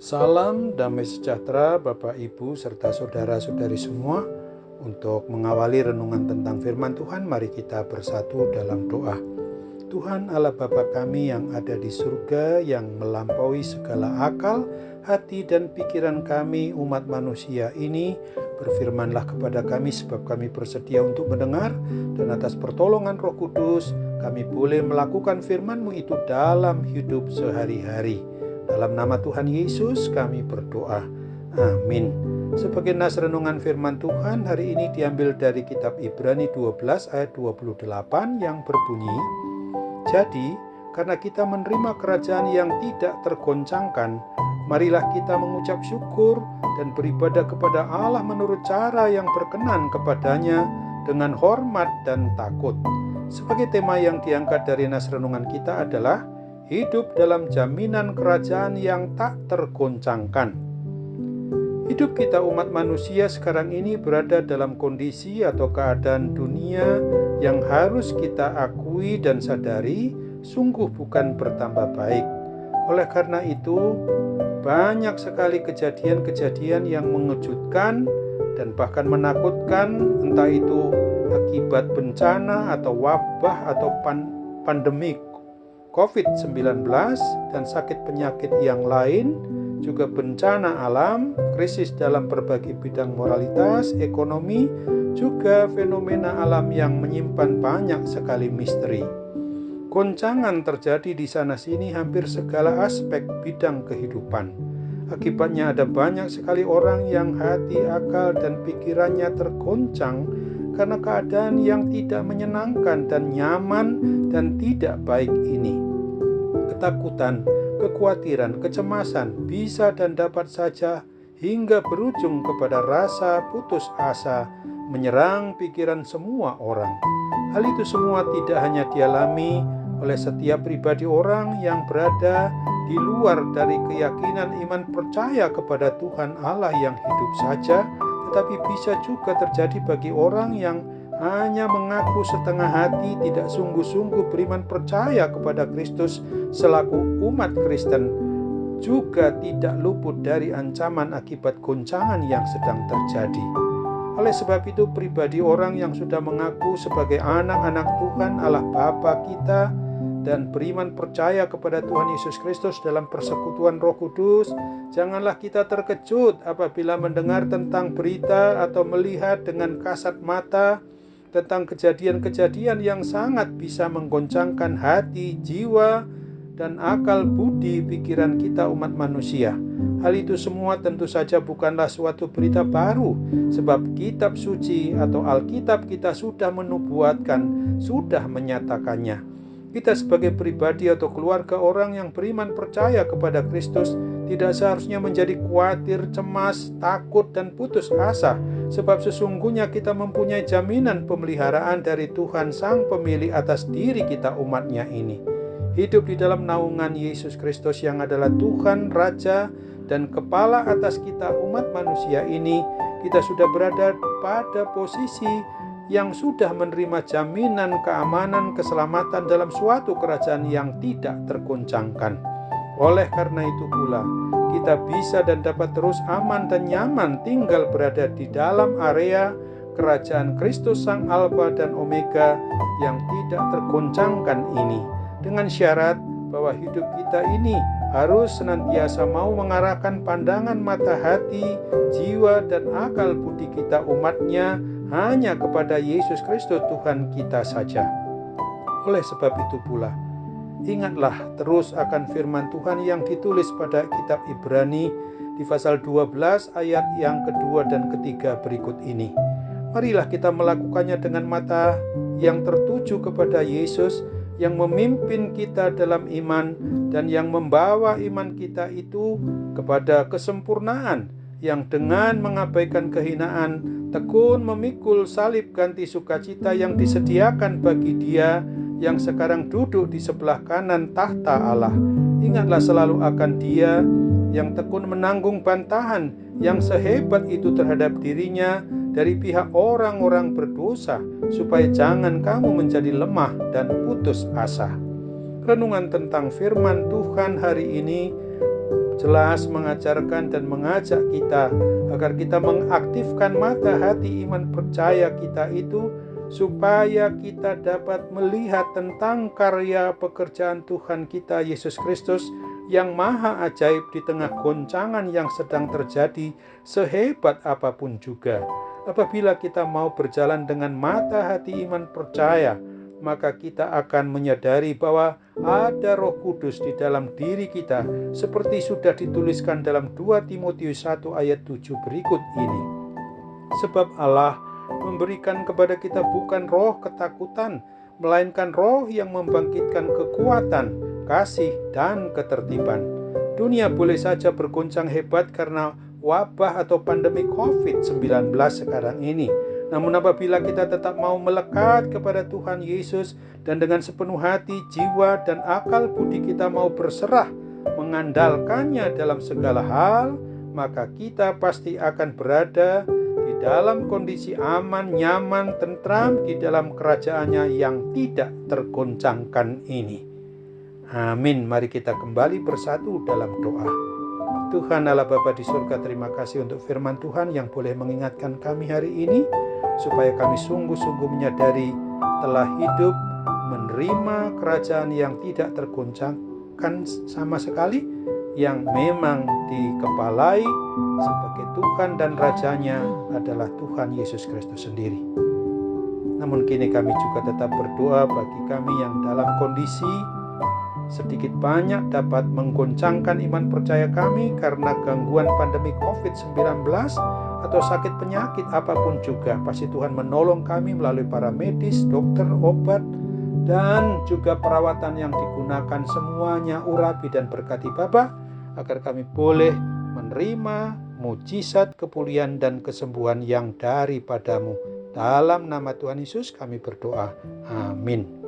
Salam damai sejahtera Bapak Ibu serta saudara-saudari semua. Untuk mengawali renungan tentang firman Tuhan, mari kita bersatu dalam doa. Tuhan Allah Bapa kami yang ada di surga, yang melampaui segala akal, hati dan pikiran kami umat manusia ini, berfirmanlah kepada kami sebab kami bersedia untuk mendengar, dan atas pertolongan Roh Kudus kami boleh melakukan firman-Mu itu dalam hidup sehari-hari. Dalam nama Tuhan Yesus kami berdoa. Amin. Sebagai nas renungan firman Tuhan hari ini diambil dari kitab Ibrani 12 ayat 28 yang berbunyi, "Jadi, karena kita menerima kerajaan yang tidak tergoncangkan, marilah kita mengucap syukur dan beribadah kepada Allah menurut cara yang berkenan kepadanya dengan hormat dan takut." Sebagai tema yang diangkat dari nas renungan kita adalah hidup dalam jaminan kerajaan yang tak tergoncangkan. Hidup kita umat manusia sekarang ini berada dalam kondisi atau keadaan dunia yang harus kita akui dan sadari sungguh bukan bertambah baik. Oleh karena itu, banyak sekali kejadian-kejadian yang mengejutkan dan bahkan menakutkan, entah itu akibat bencana atau wabah atau pandemik COVID-19 dan sakit penyakit yang lain, juga bencana alam, krisis dalam berbagai bidang moralitas, ekonomi, juga fenomena alam yang menyimpan banyak sekali misteri. Goncangan terjadi di sana-sini hampir segala aspek bidang kehidupan. Akibatnya ada banyak sekali orang yang hati, akal, dan pikirannya tergoncang karena keadaan yang tidak menyenangkan dan nyaman dan tidak baik ini. Ketakutan, kekhawatiran, kecemasan bisa dan dapat saja hingga berujung kepada rasa putus asa menyerang pikiran semua orang. Hal itu semua tidak hanya dialami oleh setiap pribadi orang yang berada di luar dari keyakinan iman percaya kepada Tuhan Allah yang hidup saja, tetapi bisa juga terjadi bagi orang yang hanya mengaku setengah hati, tidak sungguh-sungguh beriman percaya kepada Kristus selaku umat Kristen, juga tidak luput dari ancaman akibat goncangan yang sedang terjadi. Oleh sebab itu, pribadi orang yang sudah mengaku sebagai anak-anak Tuhan Allah Bapa kita dan beriman percaya kepada Tuhan Yesus Kristus dalam persekutuan Roh Kudus, janganlah kita terkejut apabila mendengar tentang berita atau melihat dengan kasat mata tentang kejadian-kejadian yang sangat bisa menggoncangkan hati, jiwa, dan akal budi pikiran kita umat manusia. Hal itu semua tentu saja bukanlah suatu berita baru, sebab kitab suci atau Alkitab kita sudah menubuatkan, sudah menyatakannya. Kita sebagai pribadi atau keluarga orang yang beriman percaya kepada Kristus tidak seharusnya menjadi khawatir, cemas, takut, dan putus asa, sebab sesungguhnya kita mempunyai jaminan pemeliharaan dari Tuhan Sang Pemilik atas diri kita umatnya ini. Hidup di dalam naungan Yesus Kristus yang adalah Tuhan, Raja, dan Kepala atas kita umat manusia ini, kita sudah berada pada posisi yang sudah menerima jaminan keamanan, keselamatan dalam suatu kerajaan yang tidak tergoncangkan. Oleh karena itu pula, kita bisa dan dapat terus aman dan nyaman tinggal berada di dalam area kerajaan Kristus Sang Alfa dan Omega yang tidak tergoncangkan ini, dengan syarat bahwa hidup kita ini harus senantiasa mau mengarahkan pandangan mata hati, jiwa, dan akal budi kita umatnya hanya kepada Yesus Kristus Tuhan kita saja. Oleh sebab itu pula, ingatlah terus akan firman Tuhan yang ditulis pada kitab Ibrani di pasal 12 ayat yang kedua dan ketiga berikut ini. Marilah kita melakukannya dengan mata yang tertuju kepada Yesus yang memimpin kita dalam iman dan yang membawa iman kita itu kepada kesempurnaan, yang dengan mengabaikan kehinaan tekun memikul salib ganti sukacita yang disediakan bagi Dia yang sekarang duduk di sebelah kanan tahta Allah. Ingatlah selalu akan Dia yang tekun menanggung bantahan yang sehebat itu terhadap dirinya dari pihak orang-orang berdosa, supaya jangan kamu menjadi lemah dan putus asa. Renungan tentang firman Tuhan hari ini jelas mengajarkan dan mengajak kita agar kita mengaktifkan mata hati iman percaya kita itu, supaya kita dapat melihat tentang karya pekerjaan Tuhan kita Yesus Kristus yang maha ajaib di tengah goncangan yang sedang terjadi sehebat apapun juga. Apabila kita mau berjalan dengan mata hati iman percaya, maka kita akan menyadari bahwa ada Roh Kudus di dalam diri kita, seperti sudah dituliskan dalam 2 Timotius 1 ayat 7 berikut ini. Sebab Allah memberikan kepada kita bukan roh ketakutan, melainkan roh yang membangkitkan kekuatan, kasih, dan ketertiban. Dunia boleh saja bergoncang hebat karena wabah atau pandemi COVID-19 sekarang ini. Namun apabila kita tetap mau melekat kepada Tuhan Yesus dan dengan sepenuh hati, jiwa, dan akal budi kita mau berserah mengandalkannya dalam segala hal, maka kita pasti akan berada di dalam kondisi aman, nyaman, tentram di dalam kerajaannya yang tidak tergoncangkan ini. Amin. Mari kita kembali bersatu dalam doa. Tuhan Allah Bapa di surga, terima kasih untuk firman Tuhan yang boleh mengingatkan kami hari ini, supaya kami sungguh-sungguh menyadari telah hidup menerima kerajaan yang tidak tergoncangkan sama sekali, yang memang dikepalai sebagai Tuhan dan Rajanya adalah Tuhan Yesus Kristus sendiri. Namun kini kami juga tetap berdoa bagi kami yang dalam kondisi sedikit banyak dapat menggoncangkan iman percaya kami karena gangguan pandemi COVID-19 atau sakit penyakit apapun juga. Pasti Tuhan menolong kami melalui para medis, dokter, obat, dan juga perawatan yang digunakan, semuanya urapi dan berkati Bapa, agar kami boleh menerima mujizat kepulihan dan kesembuhan yang daripadamu. Dalam nama Tuhan Yesus kami berdoa. Amin.